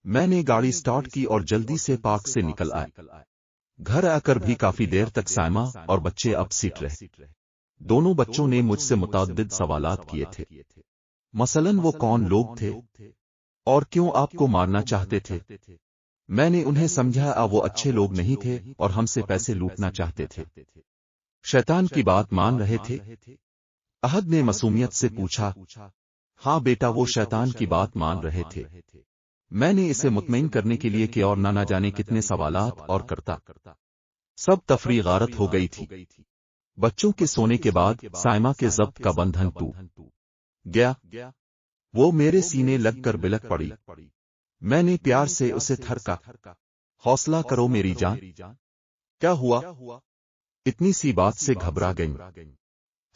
میں نے گاڑی سٹارٹ کی اور جلدی سے پارک سے نکل آئے۔ گھر آ کر بھی کافی دیر تک سائمہ اور بچے اب سیٹ رہے۔ دونوں بچوں نے مجھ سے متعدد سوالات کیے تھے، مثلاً وہ کون لوگ تھے اور کیوں آپ کو مارنا چاہتے تھے۔ میں نے انہیں سمجھایا وہ اچھے لوگ نہیں تھے اور ہم سے پیسے لوٹنا چاہتے تھے، شیطان کی بات مان رہے تھے۔ احد نے معصومیت سے پوچھا، ہاں بیٹا، وہ شیطان کی بات مان رہے تھے۔ میں نے اسے مطمئن کرنے کے لیے کہ اور نہ جانے کتنے سوالات اور کرتا۔ سب تفریح غارت ہو گئی تھی۔ بچوں کے سونے کے بعد سائمہ کے ضبط کا بندھن ٹوٹ گیا۔ وہ میرے سینے لگ کر بلک پڑی۔ میں نے پیار سے اسے تھرکا، حوصلہ کرو میری جان۔ کیا ہوا؟ اتنی سی بات سے گھبرا گئی۔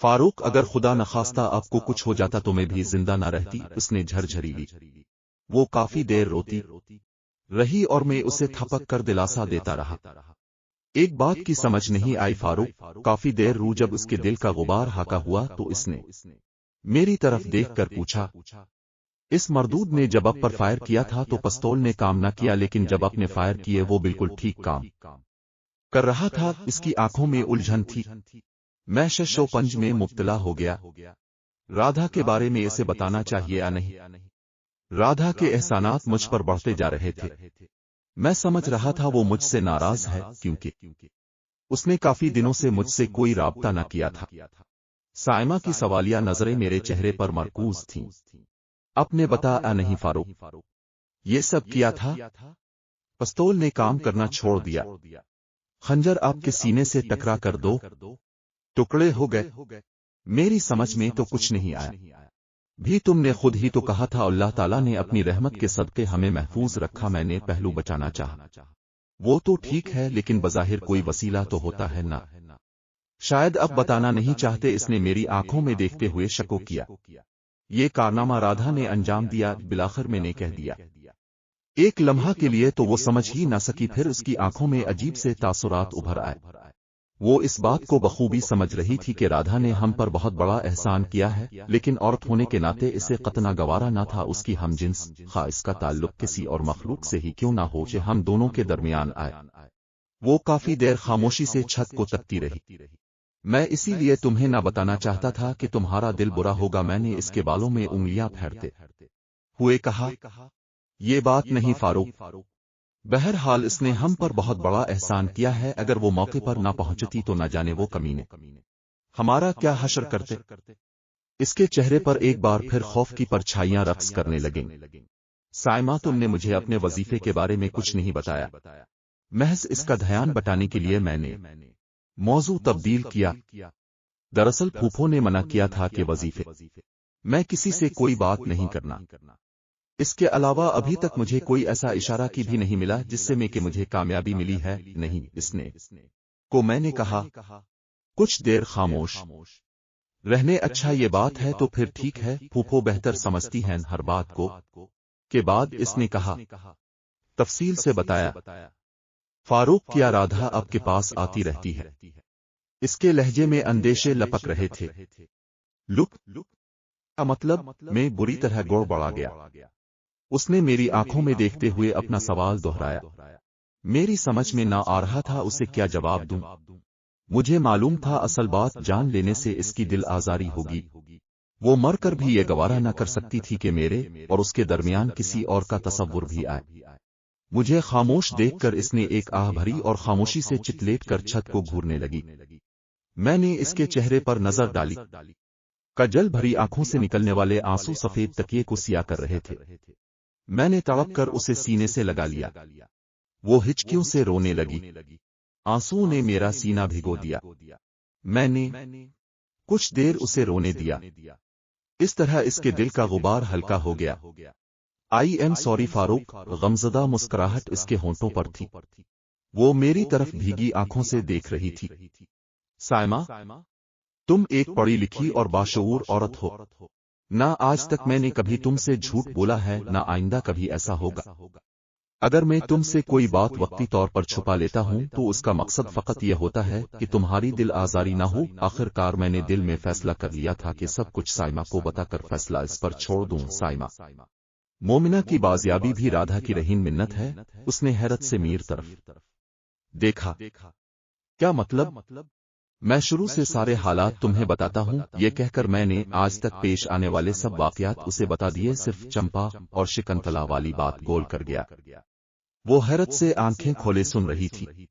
فاروق، اگر خدا نخواستہ آپ کو کچھ ہو جاتا تو میں بھی زندہ نہ رہتی، اس نے جھرجھری لی۔ وہ کافی دیر روتی رہی اور میں اسے تھپک کر دلاسا دیتا رہا۔ ایک بات کی سمجھ نہیں آئی فاروق، کافی دیر رو جب اس کے دل کا غبار ہاکا ہوا تو اس نے میری طرف دیکھ کر پوچھا، اس مردود نے جب آپ پر فائر کیا تھا تو پستول نے کام نہ کیا، لیکن جب آپ نے فائر کیے وہ بالکل ٹھیک کام کر رہا تھا۔ اس کی آنکھوں میں الجھن تھی۔ میں شش و پنج میں مبتلا ہو گیا۔ رادھا کے بارے میں اسے بتانا چاہیے یا نہیں؟ رادھا کے احسانات مجھ پر بڑھتے جا رہے تھے۔ میں سمجھ رہا تھا وہ مجھ سے ناراض ہے کیونکہ اس نے کافی دنوں سے مجھ سے کوئی رابطہ نہ کیا تھا۔ سائمہ کی سوالیہ نظریں میرے چہرے پر مرکوز تھیں۔ آپ نے بتایا نہیں فاروق؟ یہ سب کیا تھا؟ پستول نے کام کرنا چھوڑ دیا، خنجر آپ کے سینے سے ٹکرا کر دو ٹکڑے ہو گئے۔ میری سمجھ میں تو کچھ نہیں آیا۔ بھی تم نے خود ہی تو کہا تھا اللہ تعالیٰ نے اپنی رحمت کے صدقے ہمیں محفوظ رکھا۔ میں نے پہلو بچانا چاہا۔ وہ تو ٹھیک ہے، لیکن بظاہر کوئی وسیلہ تو ہوتا ہے نا۔ شاید اب بتانا نہیں چاہتے، اس نے میری آنکھوں میں دیکھتے ہوئے شکو کیا۔ یہ کارنامہ رادھا نے انجام دیا، بالآخر میں نے کہہ دیا۔ ایک لمحہ کے لیے تو وہ سمجھ ہی نہ سکی، پھر اس کی آنکھوں میں عجیب سے تاثرات ابھر آئے۔ وہ اس بات کو بخوبی سمجھ رہی تھی کہ رادھا نے ہم پر بہت بڑا احسان کیا ہے، لیکن عورت ہونے کے ناطے اسے قطع گوارا نہ تھا اس کی ہم جنس، خواہ اس کا تعلق کسی اور مخلوق سے ہی کیوں نہ ہو، جو ہم دونوں کے درمیان آئے۔ وہ کافی دیر خاموشی سے چھت کو تکتی رہی۔ میں اسی لیے تمہیں نہ بتانا چاہتا تھا کہ تمہارا دل برا ہوگا، میں نے اس کے بالوں میں انگلیاں پھیرتے ہوئے کہا۔ یہ بات نہیں فاروق، بہرحال اس نے ہم پر بہت بڑا احسان کیا ہے، اگر وہ موقع پر نہ پہنچتی تو نہ جانے وہ کمینے ہمارا کیا حشر کرتے۔ اس کے چہرے پر ایک بار پھر خوف کی پرچھائیاں رقص کرنے لگیں۔ سائمہ، تم نے مجھے اپنے وظیفے کے بارے میں کچھ نہیں بتایا۔ محض اس کا دھیان بٹانے کے لیے میں نے موضوع تبدیل کیا۔ دراصل پھوپھو نے منع کیا تھا کہ وظیفے میں کسی سے کوئی بات نہیں کرنا۔ اس کے علاوہ ابھی تک مجھے کوئی ایسا اشارہ کی بھی نہیں ملا جس سے میں کہ مجھے کامیابی ملی ہے۔ نہیں، اس نے کو میں نے کہا۔ کچھ دیر خاموش رہنے اچھا یہ بات ہے تو پھر ٹھیک ہے، پھوپھو بہتر سمجھتی ہیں ہر بات کو۔ کے بعد اس نے کہا، تفصیل سے بتایا فاروق، کیا رادھا آپ کے پاس آتی رہتی ہے؟ اس کے لہجے میں اندیشے لپک رہے تھے۔ لک کا مطلب؟ میں بری طرح گڑ بڑا گیا۔ اس نے میری آنکھوں میں دیکھتے ہوئے اپنا سوال دہرایا۔ میری سمجھ میں نہ آ رہا تھا اسے کیا جواب دوں۔ مجھے معلوم تھا اصل بات جان لینے سے اس کی دل آزاری ہوگی۔ وہ مر کر بھی یہ گوارا نہ کر سکتی تھی کہ میرے اور اس کے درمیان کسی اور کا تصور بھی آئے۔ مجھے خاموش دیکھ کر اس نے ایک آہ بھری اور خاموشی سے چتلیٹ کر چھت کو گھورنے لگی۔ میں نے اس کے چہرے پر نظر ڈالی۔ کجل بھری آنکھوں سے نکلنے والے آنسو سفید تکیے کو سیاہ کر رہے تھے۔ میں نے تڑپ کر اسے سینے سے لگا لیا۔ وہ ہچکیوں سے رونے لگی۔ آنسوؤں نے میرا سینہ بھگو دیا۔ میں نے کچھ دیر اسے رونے دیا۔ اس طرح اس کے دل کا غبار ہلکا ہو گیا۔ آئی ایم سوری فاروق، غمزدہ مسکراہٹ اس کے ہونٹوں پر تھی۔ وہ میری طرف بھیگی آنکھوں سے دیکھ رہی تھی۔ سائمہ، تم ایک پڑھی لکھی اور باشعور عورت ہو۔ نہ آج تک میں نے کبھی تم سے جھوٹ بولا ہے، نہ آئندہ کبھی ایسا ہوگا۔ اگر میں تم سے کوئی بات وقتی طور پر چھپا لیتا ہوں تو اس کا مقصد فقط یہ ہوتا ہے کہ تمہاری دل آزاری نہ ہو۔ آخر کار میں نے دل میں فیصلہ کر لیا تھا کہ سب کچھ سائمہ کو بتا کر فیصلہ اس پر چھوڑ دوں۔ سائمہ मोमिना की बाजियाबी भी राधा की रहीन मिन्नत है। उसने हैरत से मीर तरफ देखा। क्या मतलब? मैं शुरू से सारे हालात तुम्हें बताता हूँ, ये कहकर मैंने आज तक पेश आने वाले सब वाकयात उसे बता दिए। सिर्फ चंपा और शिकंतला वाली बात गोल कर गया। वो हैरत से आंखें खोले सुन रही थी।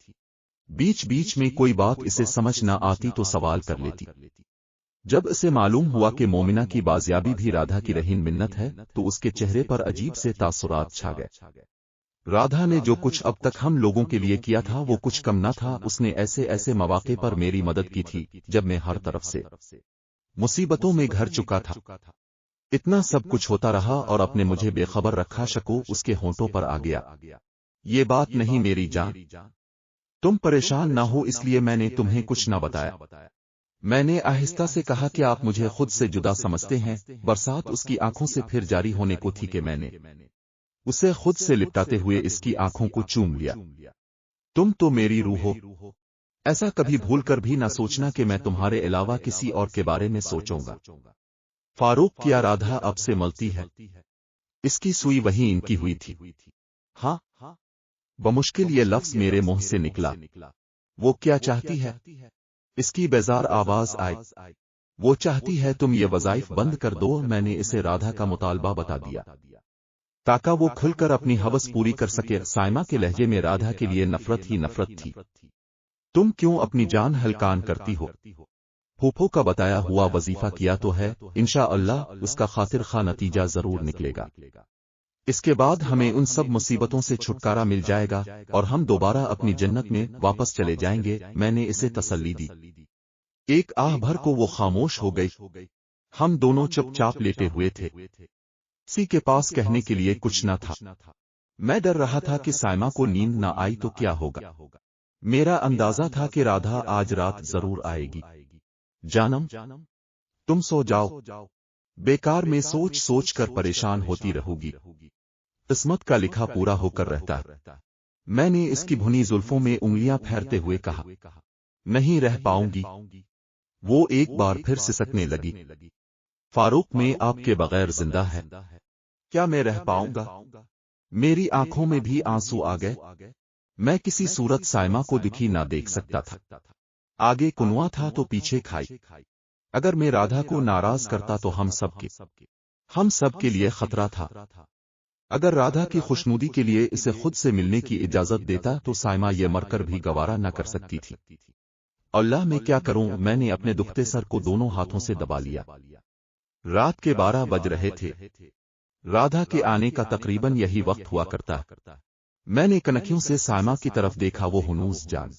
बीच बीच में कोई बात इसे समझ न आती तो सवाल कर लेती। जब इसे मालूम हुआ कि मोमिना की बाजियाबी भी राधा की रहीन मिन्नत है, तो उसके चेहरे पर अजीब से तासुरात छा गए। राधा ने जो कुछ अब तक हम लोगों के लिए किया था वो कुछ कम न था। उसने ऐसे ऐसे मौके पर मेरी मदद की थी जब मैं हर तरफ से मुसीबतों में घिर चुका था। इतना सब कुछ होता रहा और अपने मुझे बेखबर रखा। शको उसके होंठों पर आ गया। ये बात नहीं मेरी जान, तुम परेशान ना हो इसलिए मैंने तुम्हें कुछ न बताया। मैंने आहिस्ता से कहा कि आप मुझे खुद से जुदा समझते हैं। बरसात उसकी आंखों से फिर जारी होने को थी कि मैंने उसे खुद से लिपटाते हुए इसकी आंखों को चूम लिया। तुम तो मेरी रूह हो, ऐसा कभी भूल कर भी न सोचना कि मैं तुम्हारे अलावा किसी और के बारे में सोचूंगा। फारूक, क्या राधा अब से मलती है? इसकी सुई वही इनकी हुई थी। हाँ, बमुश्किल ये लफ्ज मेरे मुंह से निकला। वो क्या चाहती है? इसकी बेजार आवाज आई। वो चाहती है तुम ये वज़ाइफ बंद कर दो। मैंने इसे राधा का मुतालबा बता दिया ताकि वो खुलकर अपनी हवस पूरी कर सके। साइमा के लहजे में राधा के लिए नफरत ही नफरत थी। तुम क्यों अपनी जान हलकान करती हो? फूफो का बताया हुआ वजीफा किया तो है, इंशाअल्लाह उसका खातिर खा नतीजा जरूर निकलेगा। इसके बाद हमें उन सब मुसीबतों से छुटकारा मिल जाएगा और हम दोबारा अपनी जन्नत में वापस चले जाएंगे। मैंने इसे तसल्ली दी। एक आह भर को वो खामोश हो गई। हम दोनों चुपचाप लेटे हुए थे। किसी के पास कहने के लिए कुछ न था। मैं डर रहा था कि साइमा को नींद न आई तो क्या होगा। मेरा अंदाजा था कि राधा आज रात जरूर आएगी। जानम, तुम सो जाओ, बेकार में सोच सोच कर परेशान होती रहोगी। किस्मत का लिखा पूरा होकर रहता है। मैंने इसकी भुनी जुल्फों में उंगलियां फेरते हुए कहा, नहीं रह पाऊंगी। वो एक बार फिर सिसकने लगी। फारूक, मैं आपके बगैर जिंदा है, क्या मैं रह पाऊंगा? मेरी आंखों में भी आंसू आ गए। मैं किसी सूरत साइमा को दिखी ना देख सकता था। आगे कुनवा था तो पीछे खाई। अगर मैं राधा को नाराज करता तो हम सब के लिए खतरा था। अगर राधा की खुशनुदी के लिए इसे खुद से मिलने की इजाजत देता तो साइमा ये मरकर भी गवारा न कर सकती थी। अल्लाह, मैं क्या करूं? मैंने अपने दुखते सर को दोनों हाथों से दबा लिया। रात के 12 बज रहे थे। राधा के आने का तकरीबन यही वक्त हुआ करता। मैंने कनखियों से साइमा की तरफ देखा। वो हुनूस जान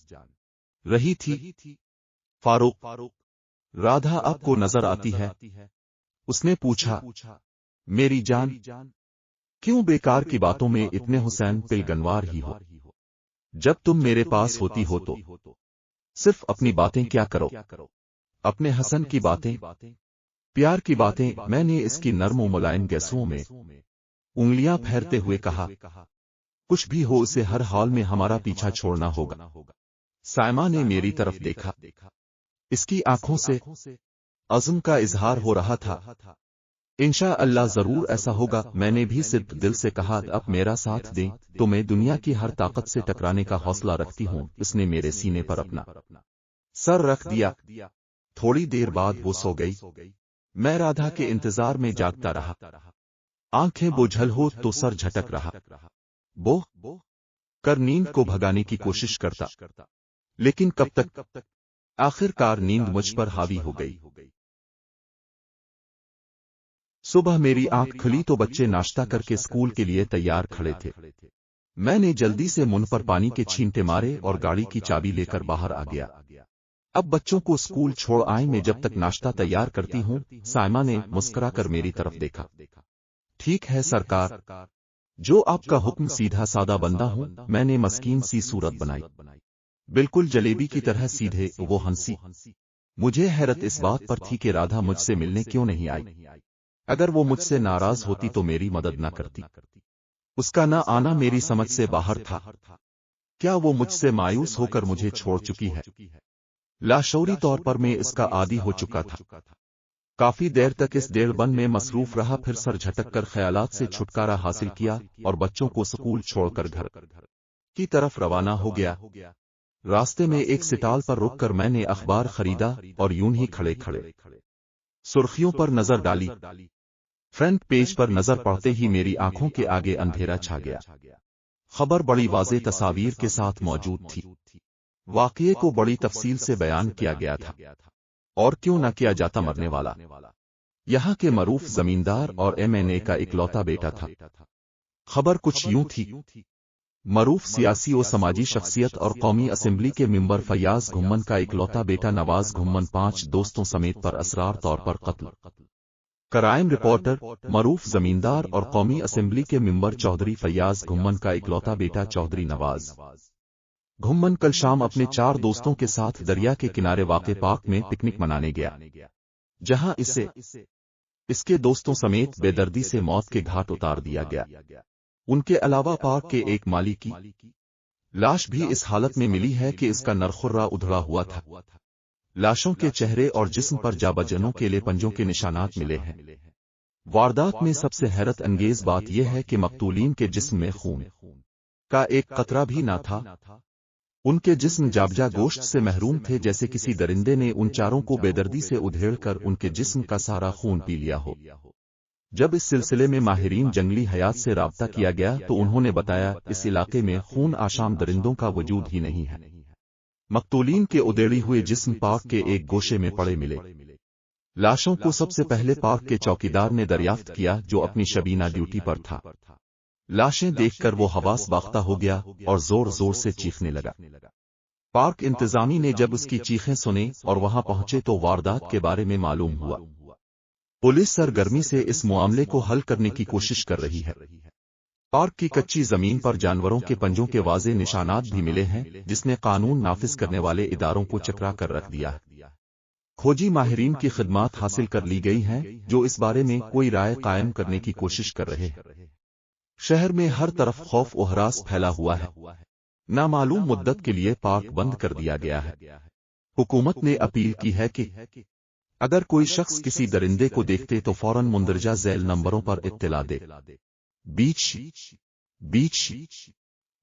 रही थी। फारूक, राधा आपको नजर आती है? उसने पूछा। मेरी जान, क्यों बेकार की बातों में इतने हुसैन पिलगनवार ही हो? जब तुम मेरे पास होती हो तो सिर्फ अपनी बातें क्या करो, अपने हसन की बातें, प्यार की बातें। मैंने इसकी नर्म और मुलायम गैसुओं में उंगलियां फेरते हुए कहा, कुछ भी हो उसे हर हाल में हमारा पीछा छोड़ना होगा। साइमा ने मेरी तरफ देखा। इसकी आंखों से अज़्म का इजहार हो रहा था। इंशाअल्लाह जरूर ऐसा होगा। मैंने भी सिर्फ दिल से कहा, अब मेरा साथ दें तो मैं दुनिया की हर ताकत से टकराने का हौसला रखती हूं। इसने मेरे सीने पर अपना सर रख दिया। थोड़ी देर बाद वो सो गई। मैं राधा के इंतजार में जागता रहा। आंखें बोझल हो तो सर झटक रहा। बोह कर नींद को भगाने की कोशिश करता, लेकिन कब तक? आखिरकार नींद मुझ पर हावी हो गई। सुबह मेरी आंख खुली तो बच्चे नाश्ता करके स्कूल के लिए तैयार खड़े थे। मैंने जल्दी से मुंह पर पानी के छींटे मारे और गाड़ी की चाबी लेकर बाहर आ गया। अब बच्चों को स्कूल छोड़ आए, मैं जब तक नाश्ता तैयार करती हूँ। साइमा ने मुस्कुराकर मेरी तरफ देखा। ठीक है सरकार, जो आपका हुक्म। सीधा सादा बंदा हूँ। मैंने मस्कीन सी सूरत बनाई, बिल्कुल जलेबी की तरह सीधे। वो हंसी। मुझे हैरत इस बात पर थी कि राधा मुझसे मिलने क्यों नहीं आई। अगर वो मुझसे नाराज होती तो मेरी मदद न करती। उसका न आना मेरी समझ से बाहर था। क्या वो मुझसे मायूस होकर मुझे छोड़ चुकी है? लाशौरी तौर पर मैं इसका आदी हो चुका था। काफी देर तक इस डेढ़ बन में मसरूफ रहा, फिर सर झटक कर ख्यालात से छुटकारा हासिल किया और बच्चों को स्कूल छोड़कर घर की तरफ रवाना हो गया। रास्ते में एक सिटाल पर रुककर मैंने अखबार खरीदा और यूं ही खड़े खड़े सुर्खियों पर नजर डाली। फ्रंट पेज पर नजर पड़ते ही मेरी आंखों के आगे अंधेरा छा गया। खबर बड़ी वाज़ेह तस्वीर के साथ मौजूद थी। वाक़ये को बड़ी तफसील से बयान किया गया था, और क्यों न किया जाता मरने वाला यहाँ के मरूफ जमींदार और MNA का इकलौता बेटा था। खबर कुछ यूं थी, मरूफ सियासी व समाजी शख्सियत और कौमी असेंबली के मेंबर फैयाज घुम्मन का इकलौता बेटा नवाज घुम्मन 5 दोस्तों समेत पर असरार तौर पर कत्ल। क्राइम रिपोर्टर, मरूफ जमींदार और कौमी असेंबली के मेंबर चौधरी फैयाज घुम्मन का इकलौता बेटा चौधरी नवाज घुम्मन कल शाम अपने 4 दोस्तों के साथ दरिया के किनारे वाक़े पार्क में पिकनिक मनाने गया, जहां इसे इसके दोस्तों समेत बेदर्दी से मौत के घाट उतार दिया गया। उनके अलावा पार्क के एक माली की लाश भी इस हालत में मिली है कि इसका नरखुर्रा उधड़ा हुआ था। लाशों के चेहरे और जिस्म पर जाबजनों के लिए पंजों के निशानात मिले हैं। वारदात में सबसे हैरत अंगेज बात यह है कि मकतूलीन के जिस्म में खून का एक कतरा भी ना था। उनके जिस्म जाबजा गोश्त से महरूम थे, जैसे किसी दरिंदे ने उन चारों को बेदर्दी से उधेड़कर उनके जिस्म का सारा खून पी लिया हो। जब इस सिलसिले में माहिरीन जंगली हयात से राब्ता किया गया तो उन्होंने बताया इस इलाके में खून आशाम दरिंदों का वजूद ही नहीं है। मकतूलीन के उधेड़ी हुए जिस्म पार्क के एक गोशे में पड़े मिले। लाशों को सबसे पहले पार्क के चौकीदार ने दरियाफ्त किया, जो अपनी शबीना ड्यूटी पर था। लाशें देखकर वो हवास बाख्ता हो गया और जोर जोर से चीखने लगा। पार्क इंतजामी ने जब उसकी चीखें सुनी और वहां पहुंचे तो वारदात के बारे में मालूम हुआ। पुलिस सरगर्मी से इस मामले को हल करने की कोशिश कर रही है। पार्क की कच्ची जमीन पर जानवरों के पंजों के वाज़ेह निशानात भी मिले हैं, जिसने कानून नाफिज करने वाले इदारों को चकरा कर रख दिया है। खोजी माहिरीन की खिदमात हासिल कर ली गई हैं, जो इस बारे में कोई राय कायम करने की कोशिश कर रहे हैं। शहर में हर तरफ खौफ व हरास फैला हुआ है। नामालूम मुद्दत के लिए पार्क बंद कर दिया गया है। हुकूमत ने अपील की है कि अगर कोई शख्स किसी दरिंदे को देखते तो फौरन मुंदरजा झैल नंबरों पर इत्तला दे। बीच बीच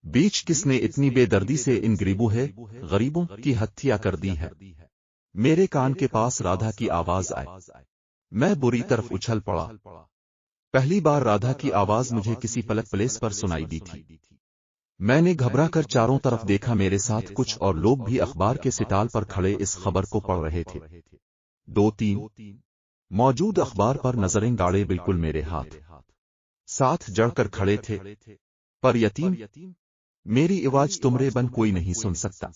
बीच किसने इतनी बेदर्दी से इन गरीबों की हत्या कर दी है। मेरे कान के पास राधा की आवाज आई। मैं बुरी तरफ उछल पड़ा। पहली बार राधा की आवाज मुझे किसी पलक प्लेस पर सुनाई दी थी। मैंने घबरा कर चारों तरफ देखा। मेरे साथ कुछ और लोग भी अखबार के सिटाल पर खड़े इस खबर को पढ़ रहे थे। 2-3 मौजूद अखबार पर नजरें गाड़े बिल्कुल मेरे हाथ साथ जड़कर खड़े थे। पर यतीम मेरी आवाज तुमरे बन कोई नहीं सुन सकता।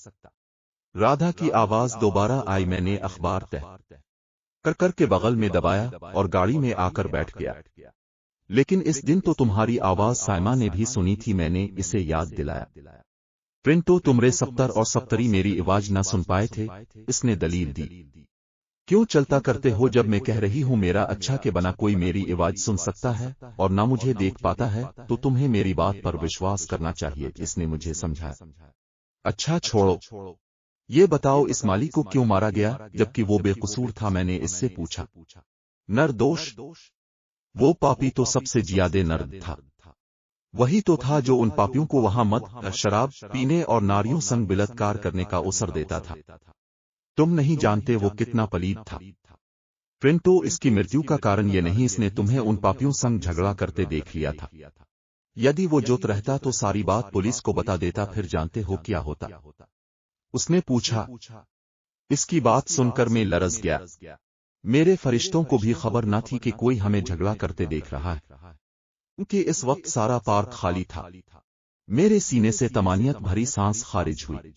राधा की आवाज दोबारा आई। मैंने अखबार तह कर के बगल में दबाया और गाड़ी में आकर बैठ गया। लेकिन इस दिन तो तुम्हारी आवाज साइमा ने भी सुनी थी। मैंने इसे याद दिलाया। प्रिंटो तुमरे 70 और 70 मेरी आवाज ना सुन पाए थे। इसने दलील दी। क्यों चलता करते हो जब मैं कह रही हूं मेरा अच्छा के बना कोई मेरी आवाज सुन सकता है और ना मुझे देख पाता है, तो तुम्हें मेरी बात पर विश्वास करना चाहिए। इसने मुझे समझाया। अच्छा छोड़ो, ये बताओ इस माली को क्यों मारा गया जबकि वो बेकसूर था। मैंने इससे पूछा। निर्दोष? वो पापी तो सबसे ज्यादा नर्द था। वही तो था जो उन पापियों को वहां मद, शराब पीने और नारियों संग बलात्कार करने का अवसर देता था। तुम नहीं जानते वो कितना पलीद था। प्रिंटो, इसकी मृत्यु का कारण ये नहीं, इसने तुम्हें उन पापियों संग झगड़ा करते देख लिया था। यदि वो जोत रहता तो सारी बात पुलिस को बता देता, फिर जानते हो क्या होता। उसने पूछा। इसकी बात सुनकर मैं लरज़ गया। मेरे फरिश्तों को भी खबर न थी कि कोई हमें झगड़ा करते देख रहा है, क्योंकि इस वक्त सारा पार्क खाली था। मेरे सीने से तमानियत भरी सांस खारिज हुई।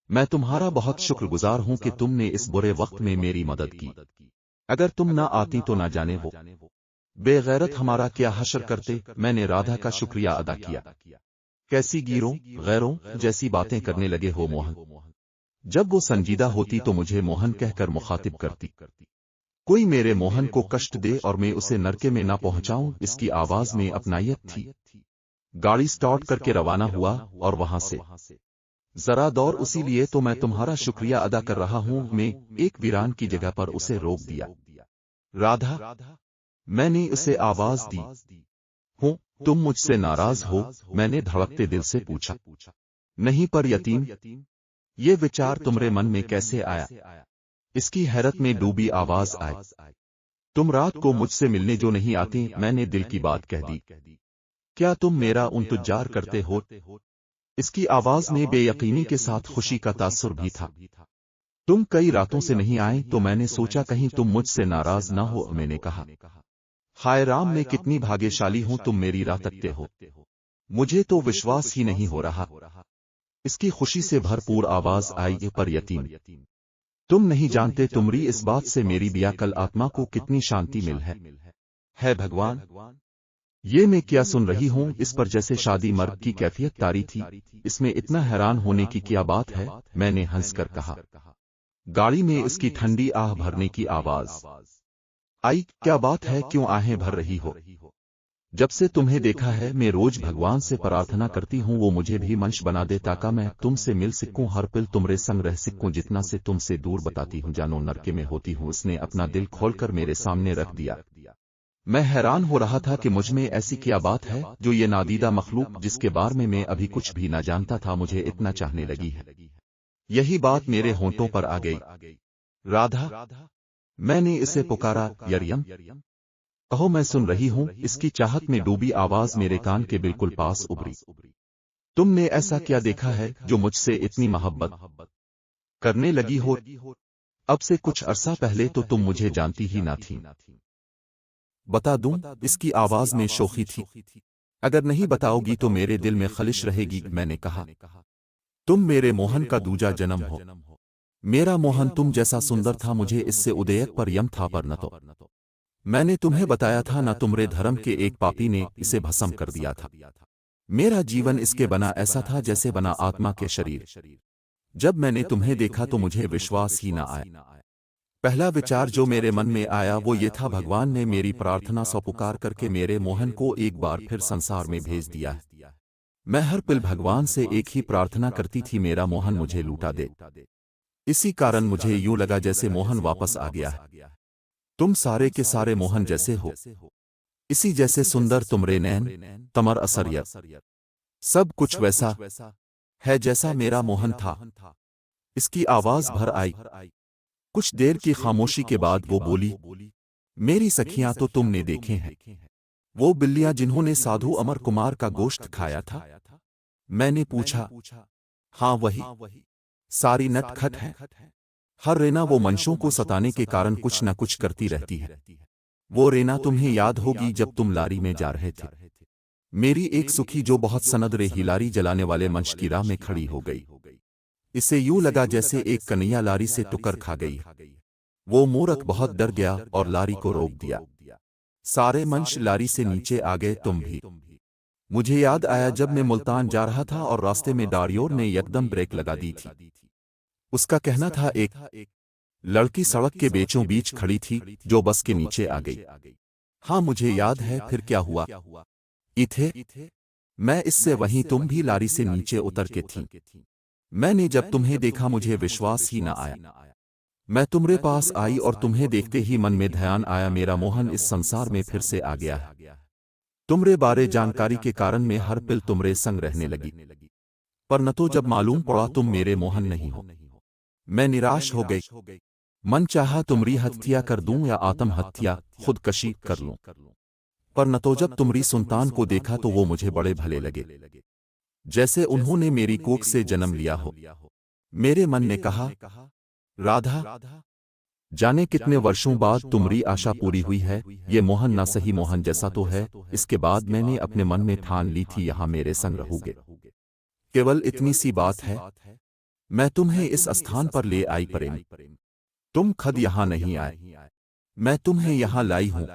मैं तुम्हारा बहुत शुक्रगुजार हूं कि तुमने इस बुरे वक्त में मेरी मदद की। अगर तुम ना आती तो ना जाने वो बेगैरत हमारा क्या हशर करते। मैंने राधा का शुक्रिया अदा किया। कैसी गैरों जैसी बातें करने लगे हो मोहन। जब वो संजीदा होती तो मुझे मोहन कहकर मुखातिब करती। कोई मेरे मोहन को कष्ट दे और मैं उसे नरके में ना पहुंचाऊं, इसकी आवाज में अपनायत थी। गाड़ी स्टार्ट करके रवाना हुआ और वहां से जरा दौर उसी लिए तो मैं तुम्हारा शुक्रिया अदा कर रहा हूं। मैं एक वीरान की जगह पर उसे रोक दिया। राधा, मैंने उसे आवाज दी। हूँ, तुम मुझसे नाराज हो? मैंने धड़कते दिल से पूछा। नहीं, पर यतीम, ये विचार तुम्हारे मन में कैसे आया? इसकी हैरत में डूबी आवाज आई। तुम रात को मुझसे मिलने जो नहीं आते, मैंने दिल की बात कह दी। क्या तुम मेरा इंतजार करते हो? इसकी आवाज में बेयकीनी के साथ खुशी का तासुर भी था। तुम कई रातों से नहीं आए तो मैंने सोचा कहीं तुम मुझसे नाराज ना हो, मैंने कहा। हाय राम, मैं कितनी भाग्यशाली हूं, तुम मेरी राह तकते हो। मुझे तो विश्वास ही नहीं हो रहा। इसकी खुशी से भरपूर आवाज आई, पर यतीम, तुम नहीं जानते तुम्हारी इस बात से मेरी बियाकल आत्मा को कितनी शांति मिल है भगवान। ये मैं क्या सुन रही हूं? इस पर जैसे शादी मर्द की कैफियत तारी थी। इसमें इतना हैरान होने की क्या बात है? मैंने हंसकर कहा। गाड़ी में इसकी ठंडी आह भरने की आवाज आई। क्या बात है, क्यों आहें भर रही हो? जब से तुम्हें देखा है मैं रोज भगवान से प्रार्थना करती हूँ वो मुझे भी मंच बना दे ताकि मैं तुमसे मिल सकूं, हर पल तुम्हारे संग रह सकूं। जितना से तुमसे दूर बताती हूँ जानो नरके में होती हूँ। उसने अपना दिल खोलकर मेरे सामने रख दिया। मैं हैरान हो रहा था कि मुझ में ऐसी क्या बात है जो ये नादीदा मखलूक जिसके बारे में मैं अभी कुछ भी न जानता था मुझे इतना चाहने लगी है। यही बात मेरे होंठों पर आ गई। राधा, मैंने इसे पुकारा। यरियम, कहो मैं सुन रही हूं। इसकी चाहत में डूबी आवाज मेरे कान के बिल्कुल पास उभरी। तुमने ऐसा क्या देखा है जो मुझसे इतनी मोहब्बत करने लगी हो? अब से कुछ अरसा पहले तो तुम मुझे जानती ही ना थी। बता दूं? इसकी आवाज में शोखी थी। अगर नहीं बताओगी तो मेरे दिल में खलिश रहेगी। मैंने कहा, तुम मेरे मोहन का दूजा जन्म हो। मेरा मोहन तुम जैसा सुंदर था, मुझे इससे उदयक पर यम था, पर न तो मैंने तुम्हें बताया था न तुम्हारे धर्म के एक पापी ने इसे भस्म कर दिया था। मेरा जीवन इसके बना ऐसा था जैसे बना आत्मा के शरीर। जब मैंने तुम्हें देखा तो मुझे विश्वास ही न आया। पहला विचार जो मेरे मन में आया वो ये था, भगवान ने मेरी प्रार्थना से पुकार करके मेरे मोहन को एक बार फिर संसार में भेज दिया है। मैं हर पल भगवान से एक ही प्रार्थना करती थी, मेरा मोहन मुझे लूटा दे। इसी कारण मुझे यूं लगा जैसे मोहन वापस आ गया है। तुम सारे के सारे मोहन जैसे हो, इसी जैसे सुंदर तुम्हारे नैन, तमर असरियत, सब कुछ वैसा है जैसा मेरा मोहन था। इसकी आवाज भर आई। कुछ देर की खामोशी के बाद वो बोली, मेरी सखियां तो तुमने देखे हैं, वो बिल्लियां जिन्होंने साधु अमर कुमार का गोश्त खाया था? मैंने पूछा। हाँ वही, सारी नटखट है। हर रेना वो मंशों को सताने के कारण कुछ न कुछ करती रहती है। वो रेना तुम्हें याद होगी जब तुम लारी में जा रहे थे। मेरी एक सुखी जो बहुत सनदरे हिलारी जलाने वाले मंच की राह में खड़ी हो गई। इसे यूं लगा जैसे एक कन्हैया लारी से टुकर खा गई। वो मूर्ख बहुत डर गया और लारी को रोक दिया। सारे मंच लारी से नीचे आ गए, तुम भी। मुझे याद आया जब मैं मुल्तान जा रहा था और रास्ते में डारियोर ने यकदम ब्रेक लगा दी थी। उसका कहना था एक लड़की सड़क के बीचों बीच खड़ी थी जो बस के नीचे आ गई। हाँ मुझे याद है, फिर क्या हुआ? इथे मैं इससे वहीं, तुम भी लारी से नीचे उतर के थी। मैंने जब तुम्हें देखा मुझे विश्वास ही न आया। मैं तुम्हारे पास आई और तुम्हें देखते ही मन में ध्यान आया, मेरा मोहन इस संसार में फिर से आ गया है। तुम्हारे बारे जानकारी के कारण मैं हर पल तुम्हारे संग रहने लगी। पर न तो जब मालूम पड़ा तुम मेरे मोहन नहीं हो, मैं निराश हो गई। मन चाहा तुम्हारी हत्या कर दूं या आत्महत्या खुदकशी कर लूं। पर न तो जब तुम्हारी सुल्तान को देखा तो वो मुझे बड़े भले लगे, जैसे उन्होंने मेरी कोख से जन्म लिया हो। मेरे मन ने कहा, राधा, जाने कितने वर्षों बाद तुम्हारी आशा पूरी हुई है। ये मोहन ना सही मोहन जैसा तो है। इसके बाद मैंने अपने मन में ठान ली थी यहाँ मेरे संग रहोगे। केवल इतनी सी बात है, मैं तुम्हें इस स्थान पर ले आई प्रेम। तुम खुद यहाँ नहीं आए, मैं तुम्हें यहाँ लाई हूँ।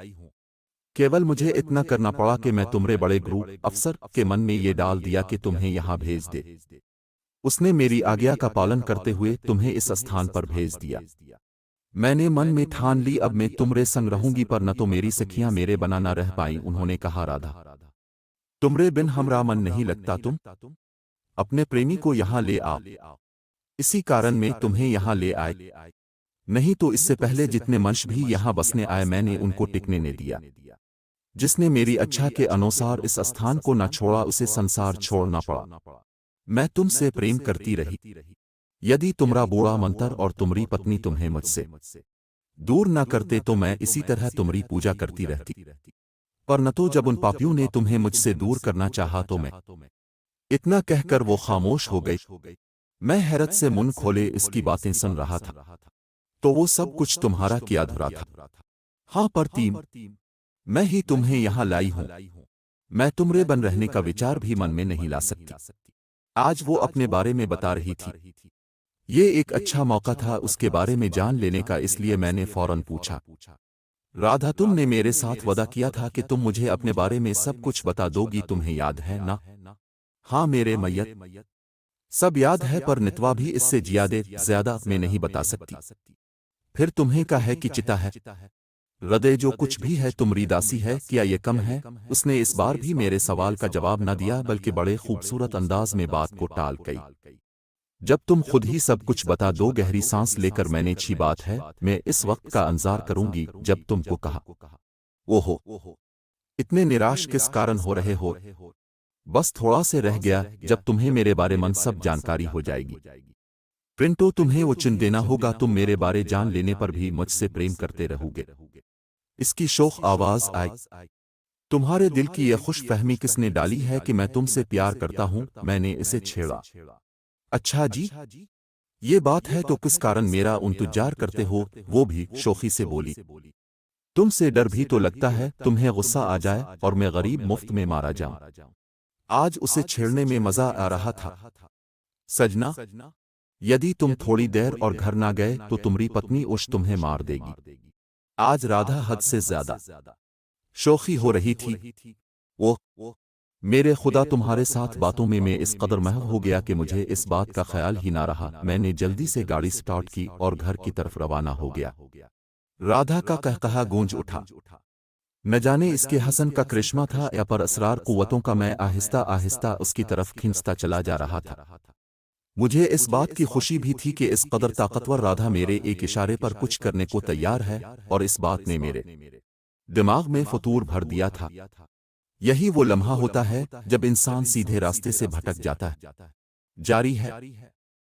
केवल मुझे इतना करना पड़ा कि मैं तुम्हारे बड़े गुरु अफसर के मन में ये डाल दिया कि तुम्हें यहाँ भेज दे। उसने मेरी आज्ञा का पालन करते हुए तुम्हें इस स्थान पर भेज दिया। मैंने मन में ठान ली अब मैं तुम्हारे संग रहूंगी, पर न तो मेरी सखियां मेरे बना न रह पाई। उन्होंने कहा, राधा, तुम्हारे बिन हमरा मन नहीं लगता, तुम अपने प्रेमी को यहाँ ले आओ। इसी कारण मैं तुम्हें यहाँ ले आए। نہیں تو اس سے پہلے جتنے منش بھی یہاں بسنے آئے میں نے ان کو ٹکنے نہ دیا۔ جس نے میری اچھا کے انوسار اس استھان کو نہ چھوڑا اسے سنسار چھوڑنا پڑا۔ میں تم سے پریم کرتی رہی۔ یدی تمرا بوڑا منتر اور تمری پتنی تمہیں مجھ سے دور نہ کرتے تو میں اسی طرح تمری پوجا کرتی رہتی، پر نہ تو جب ان پاپیوں نے تمہیں مجھ سے دور کرنا چاہا تو میں اتنا کہہ کر وہ خاموش ہو گئی۔ میں حیرت سے منہ کھولے اس کی باتیں سن رہا تھا، تو وہ سب کچھ تمہارا کیا ادھورا تھا۔ ہاں پر تیم میں ہی تمہیں یہاں لائی ہوں، میں تمرے بن رہنے کا وچار بھی من میں نہیں لا سکتی۔ آج وہ اپنے بارے میں بتا رہی تھی، یہ ایک اچھا موقع تھا اس کے بارے میں جان لینے کا، اس لیے میں نے فوراً پوچھا، رادھا تم نے میرے ساتھ وعدہ کیا تھا کہ تم مجھے اپنے بارے میں سب کچھ بتا دو گی، تمہیں یاد ہے نا؟ ہاں میرے میت سب یاد ہے، پر نتوا بھی اس سے زیادہ میں نہیں بتا سکتی۔ پھر تمہیں کا ہے کہ چتا ہے ہردے جو کچھ بھی ہے تمری داسی ہے، کیا یہ کم ہے؟ اس نے اس بار بھی میرے سوال کا جواب نہ دیا بلکہ بڑے خوبصورت انداز میں بات کو ٹال گئی۔ جب تم خود ہی سب کچھ بتا دو، گہری سانس لے کر میں نے اچھی بات ہے، میں اس وقت کا انتظار کروں گی جب تم کو کہا۔ اوہو اتنے نراش کس کارن ہو رہے ہو؟ بس تھوڑا سے رہ گیا، جب تمہیں میرے بارے میں سب جانکاری ہو جائے گی پرنٹو تمہیں وہ چن دینا ہوگا، تم میرے بارے جان لینے پر بھی مجھ سے پریم کرتے رہو گے۔ اس کی شوخ آواز آئی، تمہارے دل کی یہ خوش فہمی کس نے ڈالی ہے کہ میں تم سے پیار کرتا ہوں؟ میں نے اسے چھیڑا۔ اچھا جی، یہ بات ہے تو کس کارن میرا انتظار کرتے ہو؟ وہ بھی شوخی سے بولی، تم سے ڈر بھی تو لگتا ہے تمہیں غصہ آ جائے اور میں غریب مفت میں مارا جاؤں۔ آج اسے چھیڑنے میں مزہ آ رہا تھا۔ سجنا یدی تم تھوڑی دیر اور گھر نہ گئے تو تمری پتنی اوش تمہیں مار دے گی۔ آج رادھا حد سے زیادہ شوخی ہو رہی تھی۔ وہ میرے خدا، تمہارے ساتھ باتوں میں اس قدر محو ہو گیا کہ مجھے اس بات کا خیال ہی نہ رہا۔ میں نے جلدی سے گاڑی سٹارٹ کی اور گھر کی طرف روانہ ہو گیا۔ رادھا کا قہقہا گونج اٹھا، نہ جانے اس کے حسن کا کرشمہ تھا یا پر اسرار قوتوں کا، میں آہستہ آہستہ اس کی طرف کھنچتا چلا جا رہا تھا۔ مجھے اس بات کی خوشی بھی تھی کہ اس قدر طاقتور رادھا میرے ایک اشارے پر کچھ کرنے کو تیار ہے، اور اس بات نے میرے دماغ میں فطور بھر دیا تھا۔ یہی وہ لمحہ ہوتا ہے جب انسان سیدھے راستے سے بھٹک جاتا ہے۔ جاری ہے۔